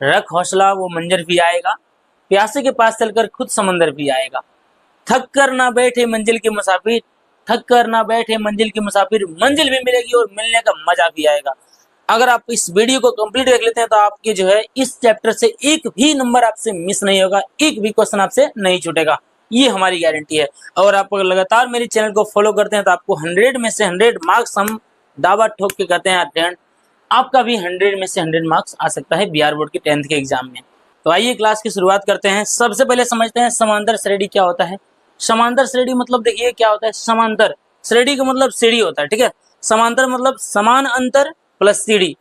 रख हौसला वो मंजर भी आएगा, प्यासे के पास चलकर खुद समंदर भी आएगा। थक कर ना बैठे मंजिल के मुसाफिर, थक कर ना बैठे मंजिल के मुसाफिर, मंजिल भी मिलेगी और मिलने का मजा भी आएगा। अगर आप इस वीडियो को कंप्लीट देख लेते हैं तो आपके जो है इस चैप्टर से एक भी नंबर आपसे मिस नहीं होगा, एक भी क्वेश्चन आपसे नहीं छूटेगा, ये हमारी गारंटी है। और आप अगर लगातार मेरे चैनल को फॉलो करते हैं तो आपको 100 में से 100 मार्क्स हम दावा ठोक के कहते हैं अटेंड, आपका भी 100 में से 100 मार्क्स आ सकता है बिहार बोर्ड के 10th के एग्जाम में। तो आइए क्लास की शुरुआत करते हैं। सबसे पहले समझते हैं समांतर श्रेणी क्या होता है। समांतर श्रेणी मतलब देखिए क्या होता है। समांतर श्रेणी का मतलब सीढ़ी होता है, ठीक है। समांतर मतलब समान अंतर प्लस सीढ़ी।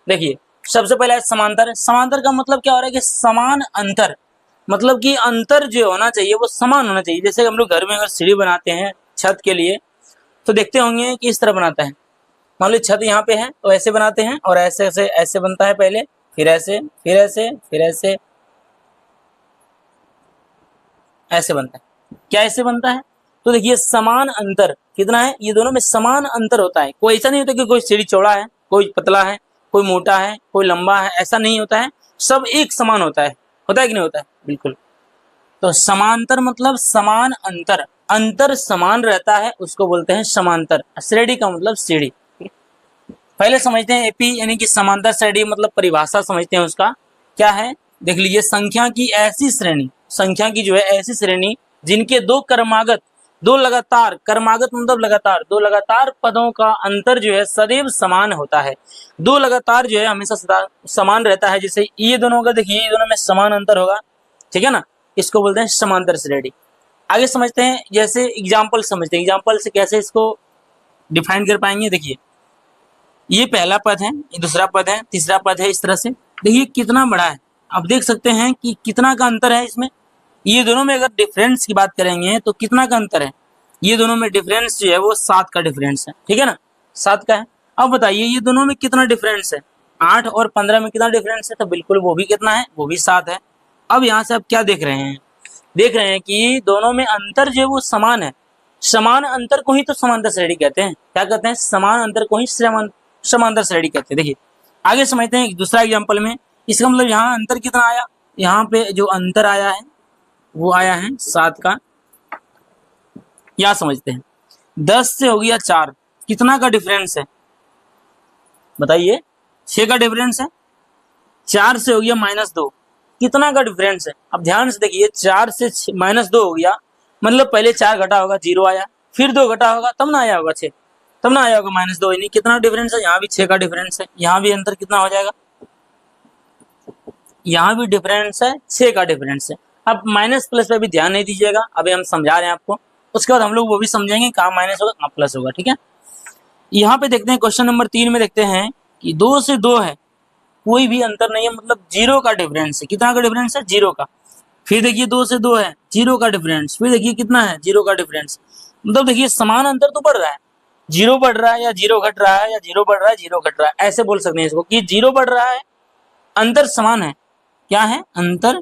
देखिए सबसे पहले है समांतर। समांतर का मतलब क्या हो रहा है कि समान अंतर, मतलब कि अंतर जो होना चाहिए वो समान होना चाहिए। जैसे हम लोग घर में अगर सीढ़ी बनाते हैं छत के लिए तो देखते होंगे कि इस तरह बनाता है। मान लो छत यहाँ पे है तो ऐसे बनाते हैं और ऐसे ऐसे ऐसे बनता है पहले, फिर ऐसे, फिर ऐसे, फिर ऐसे, ऐसे बनता है। क्या ऐसे बनता है? तो देखिए समान अंतर कितना है, ये दोनों में समान अंतर होता है। कोई ऐसा नहीं होता कि कोई सीढ़ी चौड़ा है, कोई पतला है, कोई मोटा है, कोई लंबा है, ऐसा नहीं होता है। सब एक समान होता है। होता है कि नहीं होता है? बिल्कुल। तो समांतर मतलब समान अंतर, अंतर समान रहता है उसको बोलते हैं समांतर। श्रेणी का मतलब सीढ़ी। पहले समझते हैं एपी यानी कि समांतर श्रेणी मतलब परिभाषा समझते हैं उसका क्या है। देख लीजिए संख्या की ऐसी श्रेणी, संख्या की जो है ऐसी श्रेणी जिनके दो क्रमागत, दो लगातार, क्रमागत मतलब लगातार, दो लगातार पदों का अंतर जो है सदैव समान होता है। दो लगातार जो है हमेशा सदा समान रहता है। जैसे ये दोनों होगा, देखिए ये दोनों में समान अंतर होगा, ठीक है ना, इसको बोलते हैं समांतर श्रेणी। आगे समझते हैं, जैसे एग्जाम्पल समझते हैं। एग्जाम्पल से कैसे इसको डिफाइन कर पाएंगे। देखिए ये पहला पद है, ये दूसरा पद है, तीसरा पद है, इस तरह से देखिए कितना बड़ा है। आप देख सकते हैं कि कितना का अंतर है इसमें। ये दोनों में अगर डिफरेंस की बात करेंगे तो कितना का अंतर है। ये दोनों में डिफरेंस जो है वो 7 का डिफरेंस है, ठीक है ना, 7 का है। अब बताइए ये दोनों में कितना डिफरेंस है। 8 और 15 में कितना डिफरेंस है, तो बिल्कुल वो भी कितना है, वो भी 7 है। अब यहाँ से आप क्या देख रहे हैं, देख रहे हैं कि दोनों में अंतर जो है वो समान है। समान अंतर को ही तो समांतर श्रेणी कहते हैं। क्या कहते हैं? समान अंतर को ही समांतर श्रेणी कहते हैं। देखिए आगे समझते हैं दूसरा एग्जाम्पल में। इसका मतलब यहाँ अंतर कितना आया, यहाँ पे जो अंतर आया है वो आया है 7 का। क्या समझते हैं? 10 से हो गया 4, कितना का डिफरेंस है बताइए। 6 का डिफरेंस है। 4 से हो गया -2, कितना का डिफरेंस है। अब ध्यान से देखिए 4 से -2 हो गया, मतलब पहले 4 घटा होगा 0 आया, फिर 2 घटा होगा तब ना आया होगा 6, तब ना आया होगा -2। यानी कितना डिफरेंस है, यहाँ भी 6 का डिफरेंस है। यहाँ भी अंतर कितना हो जाएगा, यहाँ भी डिफरेंस है, 6 का डिफरेंस है। अब माइनस प्लस पे भी ध्यान नहीं दीजिएगा, अभी हम समझा रहे हैं आपको। उसके बाद हम लोग वो भी समझेंगे कहाँ माइनस होगा कहाँ प्लस होगा, ठीक है। यहाँ पे देखते हैं क्वेश्चन नंबर 3 में देखते हैं कि 2 से 2 है, कोई भी अंतर नहीं है, मतलब 0 का डिफरेंस है। कितना का डिफरेंस है, 0 का। फिर देखिए 2 से 2 है, 0 का डिफरेंस। फिर देखिए कितना है, 0 का डिफरेंस। मतलब देखिए समान अंतर तो बढ़ रहा है, 0 बढ़ रहा है या 0 घट रहा है, या 0 बढ़ रहा है 0 घट रहा है, ऐसे बोल सकते हैं इसको कि 0 बढ़ रहा है, अंतर समान है। क्या है, अंतर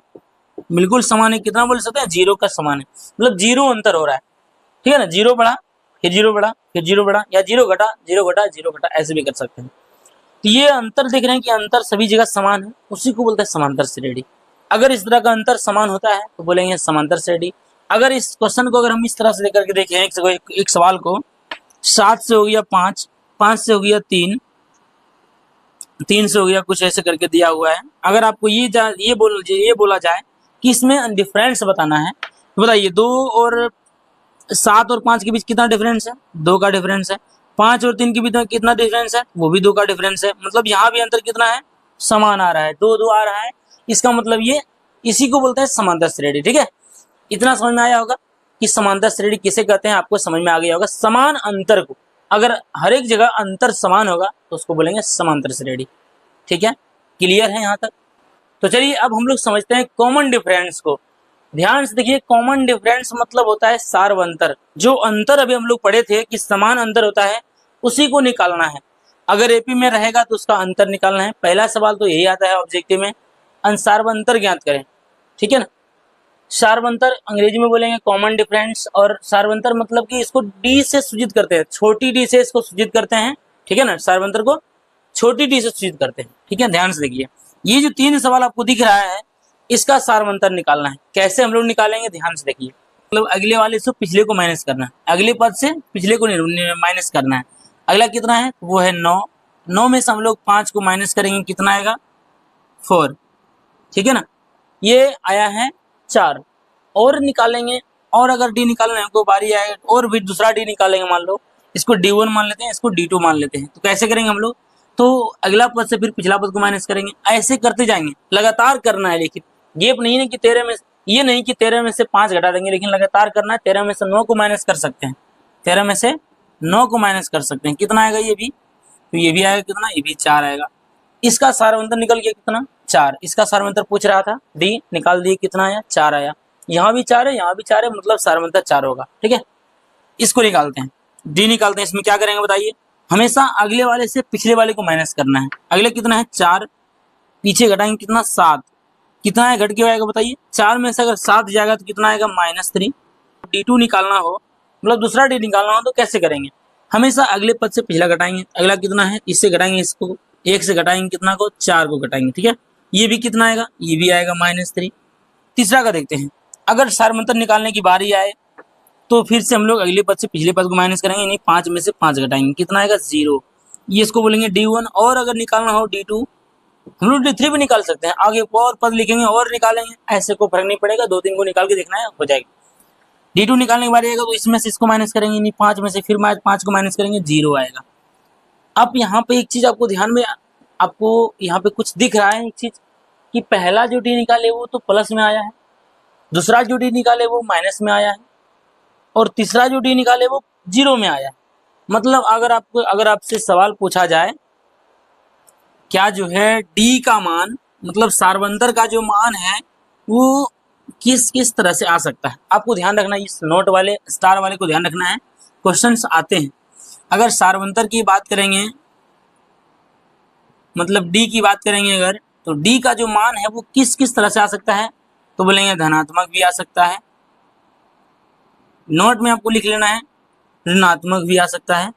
बिल्कुल समान है। कितना बोल सकते हैं, 0 का समान है, मतलब 0 अंतर हो रहा है, ठीक है ना। 0 बढ़ा, फिर 0 बढ़ा, फिर 0 बढ़ा, या 0 घटा, 0 घटा, 0 घटा, ऐसे भी कर सकते हैं। तो ये अंतर देख रहे हैं कि अंतर सभी जगह समान है, उसी को बोलते हैं समांतर श्रेणी। अगर इस तरह का अंतर समान होता है तो बोलेंगे समांतर श्रेणी। अगर इस क्वेश्चन को अगर हम इस तरह से लेकर के देखें एक सवाल को, 7 से हो गया 5, 5 से हो गया 3, 3 से हो गया कुछ ऐसे करके दिया हुआ है। अगर आपको ये बोला जाए कि इसमें डिफरेंस बताना है तो बताइए 2 और 7 और 5 के बीच कितना डिफरेंस है, 2 का डिफरेंस है। 5 और 3 के बीच कितना डिफरेंस है, वो भी 2 का डिफरेंस है। मतलब यहाँ भी अंतर कितना है, समान आ रहा है, 2 2 आ रहा है। इसका मतलब ये, इसी को बोलते हैं समांतर श्रेणी, ठीक है। इतना समझ में आया होगा कि समांतर श्रेणी किसे कहते हैं, आपको समझ में आ गया होगा। समान अंतर को, अगर हर एक जगह अंतर समान होगा तो उसको बोलेंगे समांतर श्रेणी, ठीक है। क्लियर है यहाँ तक? तो चलिए अब हम लोग समझते हैं कॉमन डिफरेंस को। ध्यान से देखिए, कॉमन डिफरेंस मतलब होता है सार्वंतर। जो अंतर अभी हम लोग पढ़े थे कि समान अंतर होता है, उसी को निकालना है। अगर एपी में रहेगा तो उसका अंतर निकालना है। पहला सवाल तो यही आता है ऑब्जेक्टिव में, सार्वंतर ज्ञात करें, ठीक है ना। सार्वंतर अंग्रेजी में बोलेंगे कॉमन डिफरेंस। और सार्वंतर मतलब कि इसको डी से सूचित करते हैं, छोटी डी से इसको सूचित करते हैं, ठीक है ना। सार्वंतर को छोटी डी से सूचित करते हैं, ठीक है। ध्यान से देखिए ये जो 3 सवाल आपको दिख रहा है इसका सारवंतर निकालना है। कैसे हम लोग निकालेंगे ध्यान से देखिए। मतलब अगले वाले से पिछले को माइनस करना है, अगले पद से पिछले को माइनस करना है। अगला कितना है वो है 9, 9 में से हम लोग 5 को माइनस करेंगे, कितना आएगा 4, ठीक है ना। ये आया है 4 और निकालेंगे, और अगर डी निकालने को बारी आए और भी दूसरा डी निकालेंगे, मान लो इसको D1 मान लेते हैं, इसको D2 मान लेते हैं, तो कैसे करेंगे हम लोग, तो अगला पद से फिर पिछला पद को माइनस करेंगे, ऐसे करते जाएंगे, लगातार करना है। लेकिन गेप नहीं है कि 13 में, ये नहीं कि 13 में से 5 घटा देंगे, लेकिन लगातार करना है। 13 में से 9 को माइनस कर सकते हैं, 13 में से 9 को माइनस कर सकते हैं, कितना आएगा ये भी, तो ये भी आएगा कितना, ये भी 4 आएगा। इसका सारवंतर निकल गया कितना 4, इसका सारवंतर पूछ रहा था, डी निकाल दिए, कितना आया 4 आया। यहाँ भी 4 है, यहाँ भी 4 है, मतलब सारवंतर 4 होगा, ठीक है। इसको निकालते हैं, डी निकालते हैं। इसमें क्या करेंगे बताइए, हमेशा अगले वाले से पिछले वाले को माइनस करना है। अगले कितना है 4, पीछे घटाएंगे कितना 7, कितना है घट के आएगा बताइए, 4 में से अगर 7 जाएगा तो कितना आएगा -3। D2 निकालना हो, मतलब दूसरा डी निकालना हो, तो कैसे करेंगे, हमेशा अगले पद से पिछला घटाएंगे। अगला कितना है, इससे घटाएंगे, इसको 1 से घटाएंगे, कितना को 4 को घटाएंगे, ठीक है। ये भी कितना आएगा, ये भी आएगा -3। तीसरा का देखते हैं, अगर सारवंतर निकालने की बारी आए तो फिर से हम लोग अगले पद से पिछले पद को माइनस करेंगे, यानी 5 में से 5 घटाएंगे, कितना आएगा 0। ये इसको बोलेंगे D1, और अगर निकालना हो D2, हम लोग D3 भी निकाल सकते हैं, आगे और पद लिखेंगे और निकालेंगे, ऐसे को फर्क नहीं पड़ेगा, 2-3 को निकाल के देखना है, हो जाएगा। D2 निकालने के बारी आएगा तो इसमें से इसको माइनस करेंगे, यानी 5 में से फिर 5 को माइनस करेंगे, 0 आएगा। अब यहाँ पे एक चीज आपको ध्यान में, आपको यहाँ पे कुछ दिख रहा है एक चीज, कि पहला जो डी निकाले वो तो प्लस में आया है, दूसरा जो डी निकाले वो माइनस में आया है, और तीसरा जो डी निकाले वो 0 में आया है। मतलब अगर आपसे सवाल पूछा जाए क्या जो है डी का मान, मतलब सारवंतर का जो मान है वो किस किस तरह से आ सकता है, आपको ध्यान रखना है। इस नोट वाले स्टार वाले को ध्यान रखना है, क्वेश्चंस आते हैं। अगर सारवंतर की बात करेंगे, मतलब डी की बात करेंगे अगर, तो डी का जो मान है वो किस किस तरह से आ सकता है, तो बोलेंगे धनात्मक भी आ सकता है, नोट में आपको लिख लेना है, ऋणात्मक भी आ सकता है,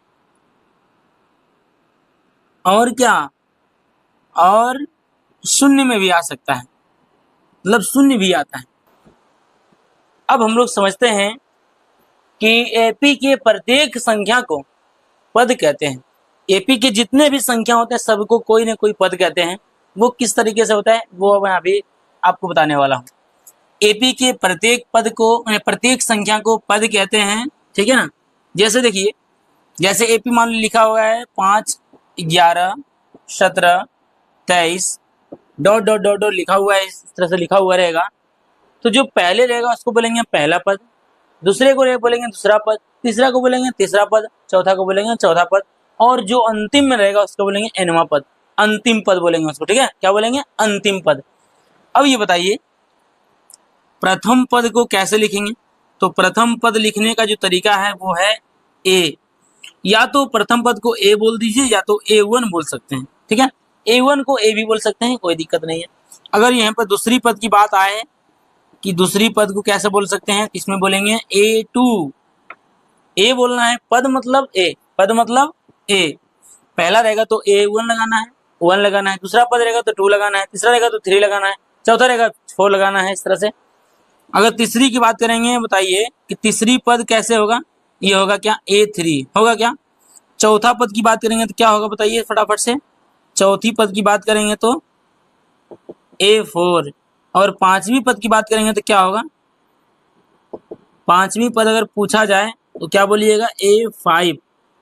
और क्या, और शून्य में भी आ सकता है, मतलब शून्य भी आता है। अब हम लोग समझते हैं कि एपी के प्रत्येक संख्या को पद कहते हैं। एपी के जितने भी संख्या होते हैं सबको कोई ना कोई पद कहते हैं। वो किस तरीके से होता है वो मैं अभी आपको बताने वाला हूँ। एपी के प्रत्येक पद को, प्रत्येक संख्या को पद कहते हैं, ठीक है ना। जैसे देखिए, जैसे एपी मान लो लिखा हुआ है 5, 11, 17, 23 डॉट डॉट डॉट डॉट लिखा हुआ है, इस तरह से लिखा हुआ रहेगा। तो जो पहले रहेगा उसको बोलेंगे पहला पद, दूसरे को बोलेंगे दूसरा पद, तीसरा को बोलेंगे तीसरा पद, चौथा को बोलेंगे चौथा पद, और जो अंतिम में रहेगा उसको बोलेंगे nवां पद, अंतिम पद बोलेंगे उसको, ठीक है। क्या बोलेंगे, अंतिम पद। अब ये बताइए प्रथम पद को कैसे लिखेंगे, तो प्रथम पद लिखने का जो तरीका है वो है ए, या तो प्रथम पद को ए बोल दीजिए या तो A1 बोल सकते हैं, ठीक है। A1 को ए भी बोल सकते हैं, कोई दिक्कत नहीं है। अगर यहाँ पर दूसरी पद की बात आए कि दूसरी पद को कैसे बोल सकते हैं, इसमें बोलेंगे A2, ए बोलना है, पद मतलब ए, पद मतलब ए। पहला रहेगा तो A1 लगाना है, 1 लगाना है, दूसरा पद रहेगा तो 2 लगाना है, तीसरा रहेगा तो 3 लगाना है, चौथा रहेगा 4 लगाना है, इस तरह से। अगर तीसरी की बात करेंगे, बताइए कि तीसरी पद कैसे होगा, ये होगा क्या A3 होगा क्या। चौथा पद की बात करेंगे तो क्या होगा बताइए फटाफट से, चौथी पद की बात करेंगे तो A4, और पांचवी पद की बात करेंगे तो क्या होगा, पांचवी पद अगर पूछा जाए तो क्या बोलिएगा A5,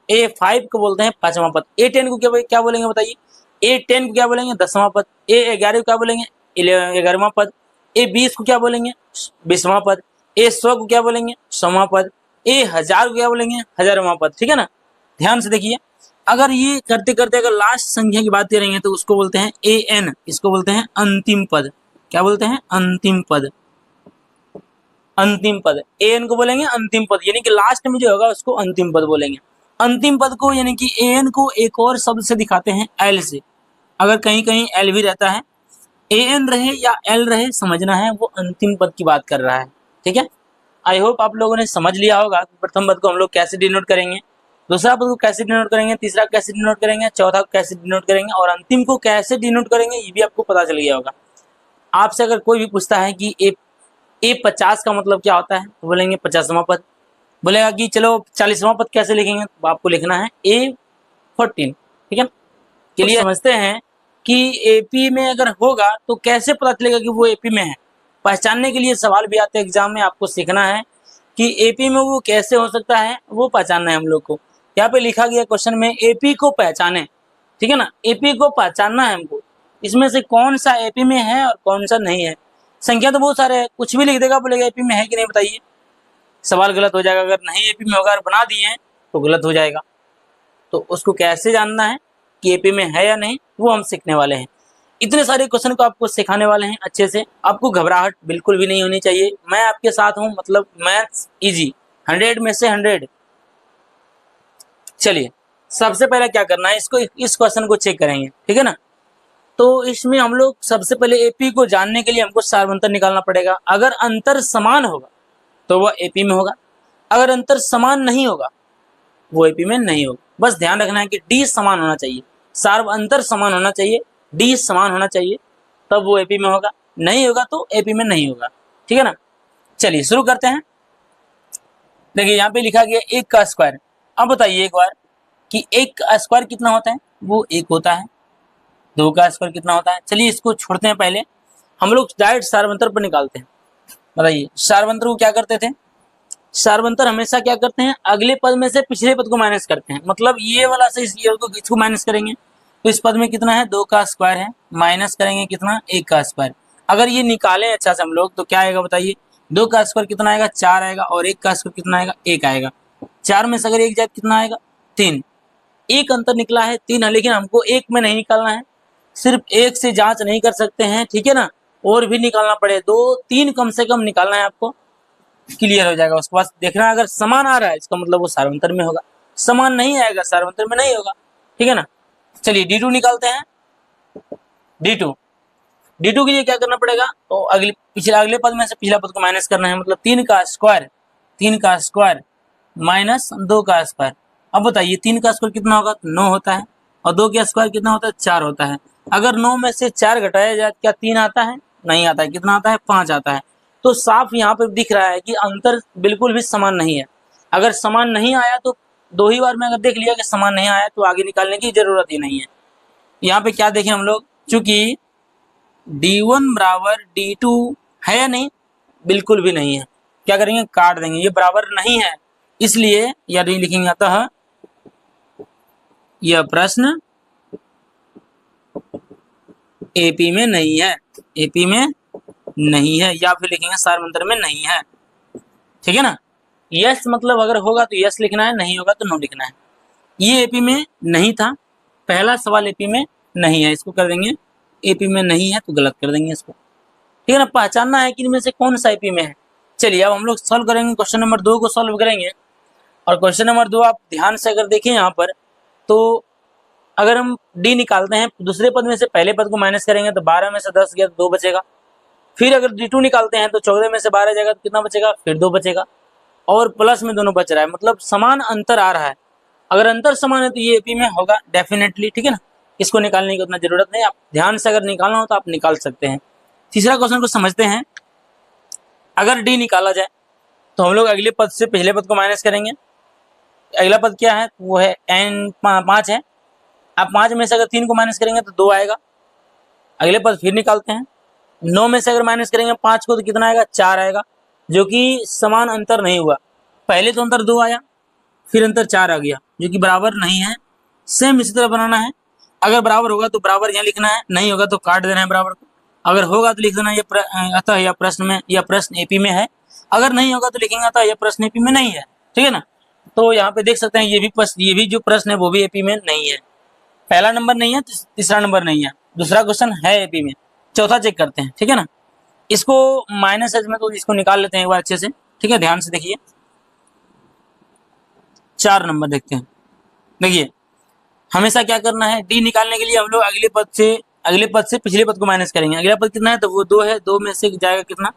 A5 को बोलते हैं पांचवा पद। A10 को क्या बोलेंगे बताइए, A10 को क्या बोलेंगे 10वां पद, A11 को क्या बोलेंगे 11वां पद, A20 को क्या बोलेंगे 20वां पद, A100 को क्या बोलेंगे 100वां पद, A1000 को क्या बोलेंगे 1000वां पद, ठीक है ना। ध्यान से देखिए, अगर ये करते करते अगर लास्ट संख्या की बात करेंगे तो उसको बोलते हैं AN, इसको बोलते हैं अंतिम पद। क्या बोलते हैं, अंतिम पद, अंतिम पद। AN को बोलेंगे अंतिम पद, यानी कि लास्ट में जो होगा उसको अंतिम पद बोलेंगे। अंतिम पद को यानी कि AN को एक और शब्द से दिखाते हैं L से, अगर कहीं कहीं L भी रहता है, AN रहे या L रहे समझना है वो अंतिम पद की बात कर रहा है, ठीक है। आई होप आप लोगों ने समझ लिया होगा कि प्रथम पद को हम लोग कैसे डिनोट करेंगे। दूसरा पद को कैसे डिनोट करेंगे, तीसरा कैसे डिनोट करेंगे, चौथा को कैसे डिनोट करेंगे और अंतिम को कैसे डिनोट करेंगे, ये भी आपको पता चल गया होगा। आपसे अगर कोई भी पूछता है कि ए 50 का मतलब क्या होता है, तो बोलेंगे 50वां पद। बोलेगा कि चलो 40वां पद कैसे लिखेंगे, तो आपको लिखना है A14। ठीक है, क्लियर? समझते हैं कि एपी में अगर होगा तो कैसे पता चलेगा कि वो एपी में है। पहचानने के लिए सवाल भी आते हैं एग्जाम में, आपको सीखना है कि एपी में वो कैसे हो सकता है, वो पहचानना है हम लोग को। यहाँ पे लिखा गया क्वेश्चन में एपी को पहचाने, ठीक है ना, एपी को पहचानना है हमको, इसमें से कौन सा एपी में है और कौन सा नहीं है। संख्या तो बहुत सारे है, कुछ भी लिख देगा, बोलेगा एपी में है कि नहीं बताइए, सवाल गलत हो जाएगा। अगर नहीं एपी में होगा और बना दिए तो गलत हो जाएगा। तो उसको कैसे जानना है कि एपी में है या नहीं, वो हम सीखने वाले हैं। इतने सारे क्वेश्चन को आपको सिखाने वाले हैं अच्छे से, आपको घबराहट बिल्कुल भी नहीं होनी चाहिए। मैं आपके साथ हूं, मतलब मैथ्स इजी, 100 में से 100। चलिए सबसे पहले क्या करना है, इस क्वेश्चन को चेक करेंगे, ठीक है ना। तो इसमें हम लोग सबसे पहले एपी को जानने के लिए हमको सार्वंतर निकालना पड़ेगा। अगर अंतर समान होगा तो वह एपी में होगा, अगर अंतर समान नहीं होगा वो एपी में नहीं होगा। बस ध्यान रखना है कि डी समान होना चाहिए, सार्वंतर समान होना चाहिए, डी समान होना चाहिए, तब वो एपी में होगा, नहीं होगा तो एपी में नहीं होगा। ठीक है ना, चलिए शुरू करते हैं। देखिए यहाँ पे लिखा गया 1 का स्क्वायर। अब बताइए एक बार कि 1 का स्क्वायर कितना होता है, वो 1 होता है। 2 का स्क्वायर कितना होता है, चलिए इसको छोड़ते हैं, पहले हम लोग डायरेक्ट सार्वंतर पर निकालते हैं। बताइए सार्वंतर को क्या करते थे, सार्वंतर हमेशा क्या करते हैं, अगले पद में से पिछले पद को माइनस करते हैं। मतलब ये वाला से इसको माइनस करेंगे तो इस पद में कितना है, 2 का स्क्वायर है, माइनस करेंगे कितना, 1 का स्क्वायर। अगर ये निकालें अच्छा से हम लोग तो क्या आएगा बताइए, 2 का स्क्वायर कितना आएगा, 4 आएगा, और 1 का स्क्वायर कितना आएगा, 1 आएगा। 4 में से अगर 1 जाए कितना आएगा, 3। एक अंतर निकला है 3 है, लेकिन हमको 1 में नहीं निकालना है, सिर्फ 1 से जांच नहीं कर सकते हैं, ठीक है ना, और भी निकालना पड़े, 2 3 कम से कम निकालना है आपको, क्लियर हो जाएगा। उसके बाद देखना है अगर समान आ रहा है इसका मतलब वो सार्वंतर में होगा, समान नहीं आएगा सार्वंतर में नहीं होगा, ठीक है ना। चलिए D2 निकालते हैं। D2 के लिए क्या करना पड़ेगा, तो अगले पद में से पिछला पद को माइनस करना है। मतलब 3 का स्क्वायर माइनस 2 का स्क्वायर। अब बताइए 3 का स्क्वायर कितना होगा, तो 9 होता है, और 2 का स्क्वायर कितना होता है, 4 होता है। अगर 9 में से 4 घटाया जाए क्या 3 आता है, नहीं आता है, कितना आता है, 5 आता है। तो साफ यहाँ पे दिख रहा है कि अंतर बिल्कुल भी समान नहीं है। अगर समान नहीं आया तो 2 ही बार में अगर देख लिया कि समान नहीं आया तो आगे निकालने की जरूरत ही नहीं है। यहाँ पे क्या देखें हम लोग, चूंकि D1 बराबर D2 है या नहीं, बिल्कुल भी नहीं है, क्या करेंगे, काट देंगे, ये बराबर नहीं है, इसलिए या नहीं लिखेंगे। अतः यह प्रश्न एपी में नहीं है, एपी में नहीं है, या फिर लिखेंगे सार्वंतर में नहीं है, ठीक है ना। यस मतलब अगर होगा तो यस लिखना है, नहीं होगा तो नो लिखना है। ये एपी में नहीं था, पहला सवाल एपी में नहीं है, इसको कर देंगे एपी में नहीं है तो गलत कर देंगे इसको, ठीक है ना। पहचानना है कि इनमें से कौन सा एपी में है। चलिए अब हम लोग सॉल्व करेंगे, क्वेश्चन नंबर 2 को सॉल्व करेंगे। और क्वेश्चन नंबर 2 आप ध्यान से अगर देखें यहाँ पर, तो अगर हम डी निकालते हैं दूसरे पद में से पहले पद को माइनस करेंगे तो 12 में से 10 गया तो 2 बचेगा। फिर अगर D2 निकालते हैं तो 14 में से 12 जाएगा तो कितना बचेगा, फिर 2 बचेगा, और प्लस में दोनों बच रहा है, मतलब समान अंतर आ रहा है। अगर अंतर समान है तो ये एपी में होगा डेफिनेटली, ठीक है ना। इसको निकालने की उतना जरूरत नहीं, आप ध्यान से अगर निकालना हो तो आप निकाल सकते हैं। तीसरा क्वेश्चन को समझते हैं। अगर डी निकाला जाए तो हम लोग अगले पद से पहले पद को माइनस करेंगे। अगला पद क्या है, वो है n 5 है। आप 5 में से अगर 3 को माइनस करेंगे तो 2 आएगा। अगले पद फिर निकालते हैं, 9 में से अगर माइनस करेंगे 5 को तो कितना आएगा, 4 आएगा, जो कि समान अंतर नहीं हुआ। पहले तो अंतर 2 आया, फिर अंतर 4 आ गया, जो कि बराबर नहीं है। सेम इसी तरह बनाना है, अगर बराबर होगा तो बराबर यहाँ लिखना है, नहीं होगा तो काट देना है बराबर को। अगर होगा तो लिख देना अतः यह प्रश्न एपी में है। अगर नहीं होगा तो लिखेंगे अतः यह प्रश्न एपी में नहीं है, ठीक है ना। तो यहाँ पे देख सकते हैं ये भी जो प्रश्न है वो भी एपी में नहीं है। पहला नंबर नहीं है, तीसरा नंबर नहीं है, दूसरा क्वेश्चन है एपी में, चौथा चेक करते हैं, ठीक है ना। इसको माइनस एच में तो इसको निकाल लेते हैं एक बार अच्छे से, ठीक है, ध्यान से देखिए। 4 नंबर देखते हैं। देखिए हमेशा क्या करना है, डी निकालने के लिए हम लोग अगले पद से पिछले पद को माइनस करेंगे। अगला पद कितना है, तो वो 2 है, 2 में से जाएगा कितना,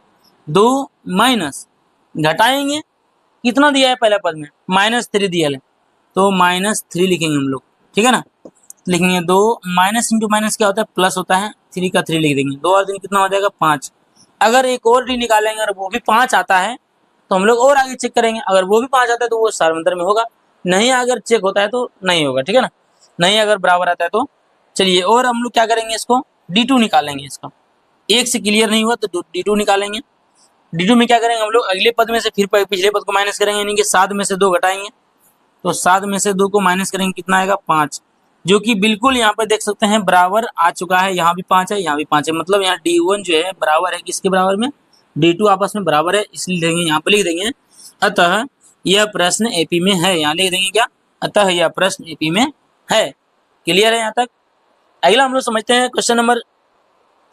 2 माइनस, घटाएंगे, कितना दिया है पहला पद में, -3 दिया है, तो -3 लिखेंगे हम लोग, ठीक है ना। लिखेंगे 2, माइनस इंटू माइनस क्या होता है, प्लस होता है, 3 का 3 लिख देंगे, 2 और 3 कितना हो जाएगा 5। अगर एक और डी निकालेंगे, अगर वो भी 5 आता है तो हम लोग और आगे चेक करेंगे, अगर वो भी 5 आता है तो वो सारवंतर में होगा, नहीं अगर चेक होता है तो नहीं होगा, ठीक है ना। नहीं अगर बराबर आता है तो चलिए, और हम लोग क्या करेंगे, इसको D2 निकालेंगे। इसका एक से क्लियर नहीं हुआ तो D2 निकालेंगे। D2 में क्या करेंगे हम लोग, अगले पद में से फिर पिछले पद को माइनस करेंगे, यानी कि 7 में से 2 घटाएंगे, तो 7 में से 2 को माइनस करेंगे, कितना आएगा 5, जो कि बिल्कुल यहाँ पर देख सकते हैं बराबर आ चुका है। यहाँ भी 5 है, यहाँ भी 5 है, मतलब यहाँ D1 जो है बराबर है किसके बराबर में, D2 आपस में बराबर है, इसलिए देंगे यहाँ पे लिख देंगे अतः यह प्रश्न एपी में है। यहाँ लिख देंगे क्या, अतः यह प्रश्न एपी में है। क्लियर है यहाँ तक। अगला हम लोग समझते हैं क्वेश्चन नंबर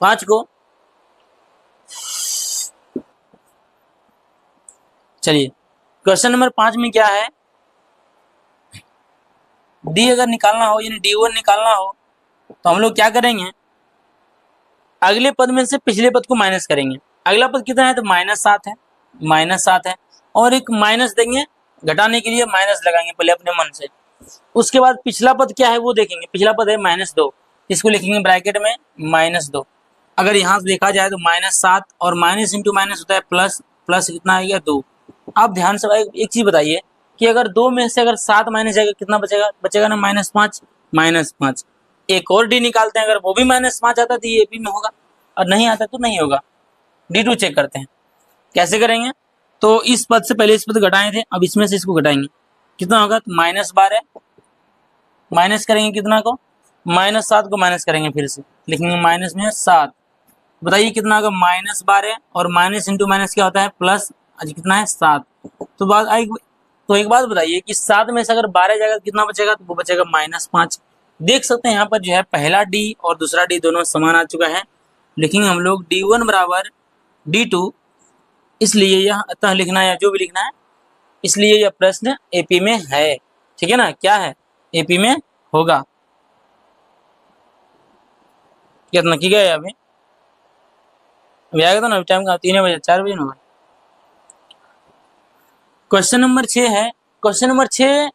5 को। चलिए क्वेश्चन नंबर 5 में क्या है, डी अगर निकालना हो यानी D1 निकालना हो तो हम लोग क्या करेंगे, अगले पद में से पिछले पद को माइनस करेंगे। अगला पद कितना है तो -7 है, -7 है, और एक माइनस देंगे, घटाने के लिए माइनस लगाएंगे पहले अपने मन से। उसके बाद पिछला पद क्या है वो देखेंगे, पिछला पद है -2, इसको लिखेंगे ब्रैकेट में -2। अगर यहाँ से देखा जाए तो -7 और माइनस इंटू माइनस होता है प्लस, प्लस कितना आ गया 2। आप ध्यान से एक चीज बताइए कि अगर 2 में से अगर 7 माइनस जाएगा कितना बचेगा, बचेगा ना -5, -5। एक और डी निकालते हैं, अगर वो भी -5 आता है तो ये एपी में होगा, और नहीं आता तो नहीं होगा। D2 चेक करते हैं, कैसे करेंगे, तो इस पद से पहले इस पद घटाए थे, अब इसमें से इसको घटाएंगे, कितना होगा तो -12, माइनस करेंगे कितना को, -7 को माइनस करेंगे, फिर से लिखेंगे माइनस में 7। बताइए कितना होगा -12, और माइनस इंटू माइनस क्या होता है प्लस, आज कितना है 7। तो बात आई, तो एक बात बताइए कि 7 में से अगर 12 जाएगा तो कितना बचेगा, तो वो बचेगा -5। देख सकते हैं यहाँ पर जो है पहला डी और दूसरा डी दोनों समान आ चुका है। लिखेंगे हम लोग D1 बराबर D2, इसलिए यह अतः लिखना है या जो भी लिखना है, इसलिए यह प्रश्न एपी में है, ठीक है ना। क्या है, एपी में होगा। कितना की गया अभी आएगा तो ना, टाइम का 3 बजे 4 बजे होगा। क्वेश्चन नंबर 6 है। क्वेश्चन नंबर 6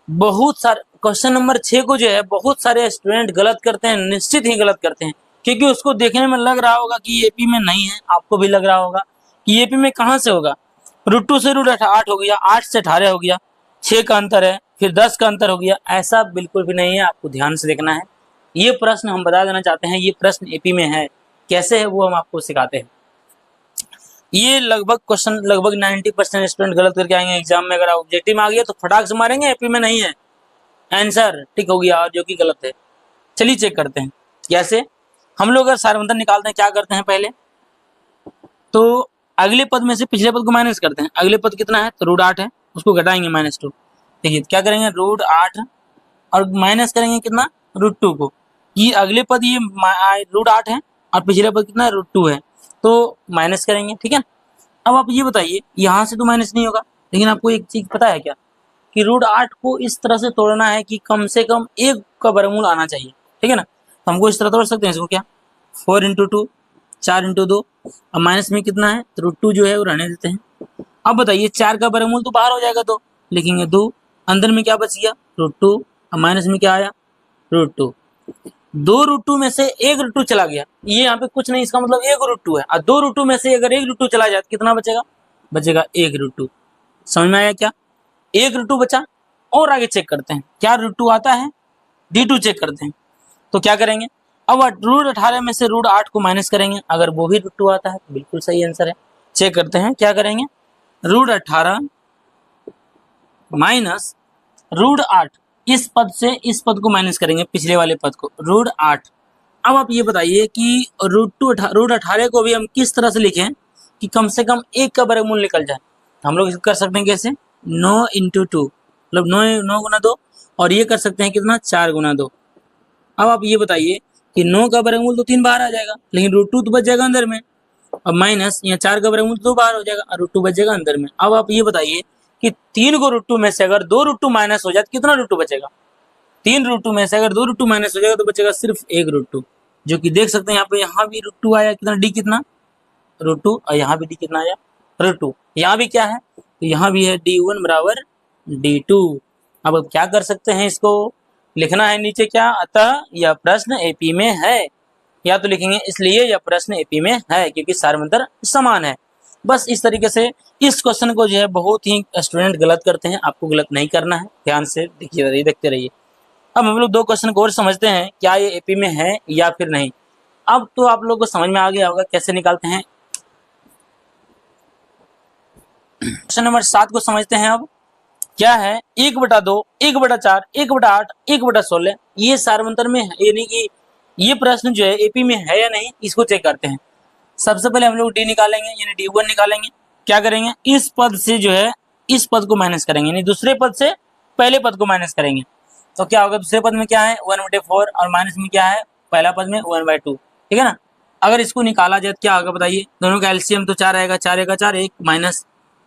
बहुत सारे, क्वेश्चन नंबर 6 को जो है बहुत सारे स्टूडेंट गलत करते हैं, निश्चित ही गलत करते हैं, क्योंकि उसको देखने में लग रहा होगा कि एपी में नहीं है, आपको भी लग रहा होगा कि एपी में कहाँ से होगा। √2 से √8 हो गया, 8 से 18 हो गया, 6 का अंतर है, फिर 10 का अंतर हो गया, ऐसा बिल्कुल भी नहीं है, आपको ध्यान से देखना है। ये प्रश्न हम बता देना चाहते हैं, ये प्रश्न एपी में है, कैसे है वो हम आपको सिखाते हैं। ये लगभग क्वेश्चन लगभग 90% स्टूडेंट गलत करके आएंगे एग्जाम में। अगर ऑब्जेक्टिव में आ गया तो फटाक से मारेंगे एपी में नहीं है, आंसर टिक हो गया, और जो कि गलत है। चलिए चेक करते हैं कैसे। हम लोग अगर सारवंतर निकालते हैं क्या करते हैं, पहले तो अगले पद में से पिछले पद को माइनस करते हैं। अगले पद कितना है तो √8 है, उसको घटाएंगे -2। देखिए क्या करेंगे, √8 और माइनस करेंगे कितना √2 को। ये अगले पद ये √8 है और पिछले पद कितना है √2 है, तो माइनस करेंगे, ठीक है। अब आप ये बताइए, यहाँ से तो माइनस नहीं होगा, लेकिन आपको एक चीज पता है क्या कि √8 को इस तरह से तोड़ना है कि कम से कम 1 का वर्गमूल आना चाहिए, ठीक है ना। तो हमको इस तरह तोड़ सकते हैं इसको, क्या 4 × 2 4 × 2, अब माइनस में कितना है तो √2 जो है वो रहने देते हैं। अब बताइए 4 का वर्गमूल तो बाहर हो जाएगा, तो लिखेंगे 2, अंदर में क्या बच गया √2, अब माइनस में क्या आया √2। 2 √2 में से 1 √2 चला गया, ये यहाँ पे कुछ नहीं, इसका मतलब 1 √2 है, और 2 √2 में से अगर 1 √2 चला जाए तो कितना बचेगा, बचेगा 1 √2। समझ में आया क्या, 1 √2 बचा। और आगे चेक करते हैं क्या √2 आता है, D2 चेक करते हैं। तो क्या करेंगे, अब √18 में से √8 को माइनस करेंगे, अगर वो भी √2 आता है तो बिल्कुल सही आंसर है। चेक करते हैं क्या करेंगे, √18 माइनस √8, इस पद से इस पद को माइनस करेंगे, पिछले वाले पद को √8। अब आप ये बताइए कि √18 को भी हम किस तरह से लिखें कि कम से कम 1 का वर्गमूल निकल जाए। हम लोग कर सकते हैं कैसे, 9 × 2, मतलब 9 × 2, और ये कर सकते हैं कितना 4 × 2। अब आप ये बताइए कि 9 का वर्गमूल तो 3 बाहर आ जाएगा, लेकिन √2 तो बच जाएगा अंदर में, और माइनस यहाँ 4 का वर्गमूल तो 2 बाहर हो जाएगा और √2 बच जाएगा अंदर में। अब आप ये बताइए कि 3 को √2 में से अगर 2 √2 माइनस हो जाए तो कितना √2 बचेगा। 3 √2 में से अगर 2 √2 माइनस हो जाएगा तो बचेगा सिर्फ 1 √2, जो कि देख सकते हैं यहाँ पे, यहाँ भी √2 आया, कितना डी कितना √2, और यहाँ भी डी कितना आया √2। यहाँ भी क्या है तो यहाँ भी है D1 बराबर D2। अब क्या कर सकते हैं, इसको लिखना है नीचे क्या, अतः यह प्रश्न एपी में है, या तो लिखेंगे इसलिए यह प्रश्न एपी में है क्योंकि सारे मंत्र समान है। बस इस तरीके से इस क्वेश्चन को जो है बहुत ही स्टूडेंट गलत करते हैं, आपको गलत नहीं करना है, ध्यान से देखिए रहिए, देखते रहिए। अब हम लोग दो क्वेश्चन को और समझते हैं, क्या ये एपी में है या फिर नहीं। अब तो आप लोगों को समझ में आ गया होगा कैसे निकालते हैं। क्वेश्चन नंबर 7 को समझते हैं। अब क्या है, 1/2, 1/4, 1/8, 1/16, ये सार्वंतर में है, यानी कि ये प्रश्न जो है एपी में है या नहीं, इसको चेक करते हैं। सबसे पहले हम लोग डी निकालेंगे, यानी D1 निकालेंगे। क्या करेंगे, इस पद से जो है इस पद को माइनस करेंगे, यानी दूसरे पद से पहले पद को माइनस करेंगे। तो क्या होगा, दूसरे पद में क्या है 1/4 और माइनस में क्या है पहला पद में 1/2, ठीक है ना। अगर इसको निकाला जाए तो क्या होगा बताइए, दोनों का एलसीएम तो 4 आएगा, 4 का 4, 1 माइनस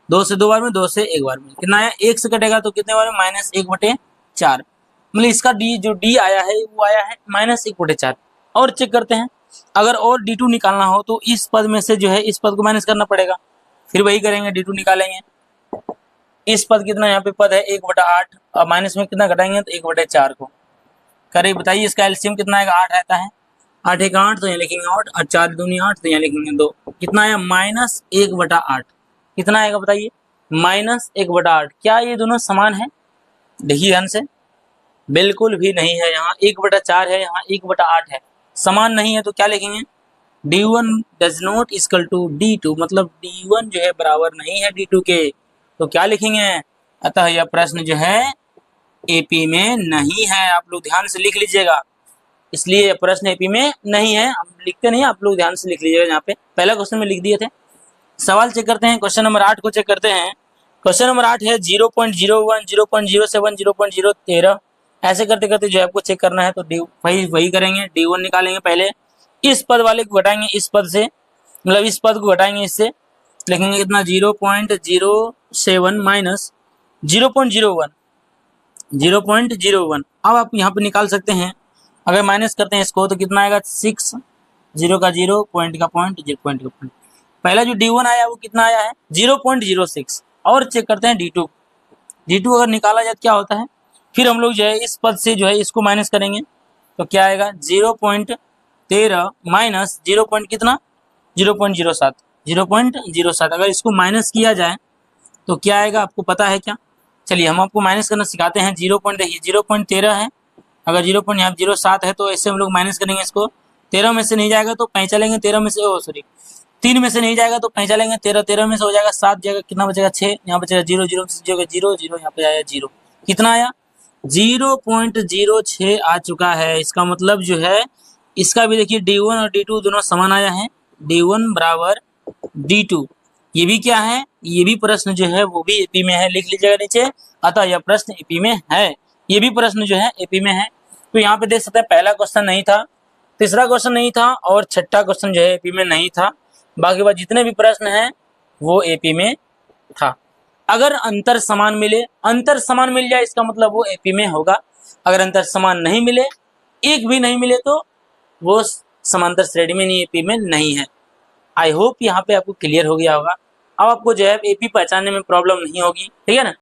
2 से 2 बार में, 2 से 1 बार में, कितना आया 1 से कटेगा तो कितने बार में -1/4, मतलब इसका डी जो डी आया है वो आया है -1/4। और चेक करते हैं, अगर और D2 निकालना हो तो इस पद में से जो है इस पद को माइनस करना पड़ेगा, फिर वही करेंगे D2 निकालेंगे। इस पद कितना यहाँ पे पद है 1/8 और माइनस में कितना घटाएंगे तो 1/4 को करें, बताइए इसका एलसीएम कितना आएगा, 8 रहता है, 8 1 8 तो यहाँ लिखेंगे 8 और 4 दूनी 8 तो यहाँ लिखेंगे 2, कितना आया -1/8, कितना आएगा बताइए -1/8। क्या ये दोनों समान है, देखिए ध्यान से, बिल्कुल भी नहीं है, यहाँ 1/4 है, यहाँ 1/8 है, समान नहीं है। तो क्या लिखेंगे, D1 does not equal to D2, मतलब D1 जो है बराबर नहीं है D2 के, तो क्या लिखेंगे, अतः यह प्रश्न जो है एपी में नहीं है। आप लोग ध्यान से लिख लीजिएगा, इसलिए यह प्रश्न एपी में नहीं है, हम लिखते नहीं, आप लोग ध्यान से लिख लीजिएगा, यहाँ पे पहला क्वेश्चन में लिख दिए थे। सवाल चेक करते हैं, क्वेश्चन नंबर 8 को चेक करते हैं। क्वेश्चन नंबर 8 है 0.01, 0.07, 0.013, ऐसे करते करते जो है आपको चेक करना है, तो वही करेंगे, D1 निकालेंगे पहले, इस पद वाले को घटाएंगे इस पद से, मतलब इस पद को घटाएंगे इससे, लिखेंगे कितना 0.07 माइनस 0.01, 0.01। अब आप यहाँ पे निकाल सकते हैं, अगर माइनस करते हैं इसको तो कितना आएगा 6, 0 का 0, पॉइंट का पॉइंट, 0 पॉइंट का पॉइंट। पहला जो D1 आया वो कितना आया है 0.06। और चेक करते हैं D2, D2 अगर निकाला जाए तो क्या होता है, फिर हम लोग जो है इस पद से जो है इसको माइनस करेंगे तो क्या आएगा 0.13 माइनस 0. कितना 0.07, 0.07। अगर इसको माइनस किया जाए तो क्या आएगा आपको पता है क्या, चलिए हम आपको माइनस करना सिखाते हैं। 0.13 है, अगर 0.07 है तो ऐसे हम लोग माइनस करेंगे इसको, 13 में से नहीं जाएगा तो पैंचा लेंगे, 13 में से 3 में से नहीं जाएगा तो पैंचा लेंगे, 13 में से हो जाएगा 7 जाएगा, कितना बचेगा 6, यहाँ बचेगा 0, 0 से जाएगा 0, 0 यहाँ पे आया 0, कितना आया 0.06 आ चुका है। इसका मतलब जो है इसका भी देखिए D1 और D2 दोनों समान आया है, D1 बराबर D2। ये भी क्या है, ये भी प्रश्न जो है वो भी एपी में है, लिख लीजिएगा नीचे, अतः यह प्रश्न एपी में है, ये भी प्रश्न जो है एपी में है। तो यहाँ पे देख सकते हैं पहला क्वेश्चन नहीं था, तीसरा क्वेश्चन नहीं था और छठा क्वेश्चन जो है एपी में नहीं था, बाकी बात जितने भी प्रश्न हैं वो एपी में था। अगर अंतर समान मिले, अंतर समान मिल जाए इसका मतलब वो एपी में होगा, अगर अंतर समान नहीं मिले, एक भी नहीं मिले तो वो समांतर श्रेणी में नहीं, एपी में नहीं है। आई होप यहाँ पे आपको क्लियर हो गया होगा, अब आपको जो है एपी पहचानने में प्रॉब्लम नहीं होगी, ठीक है ना।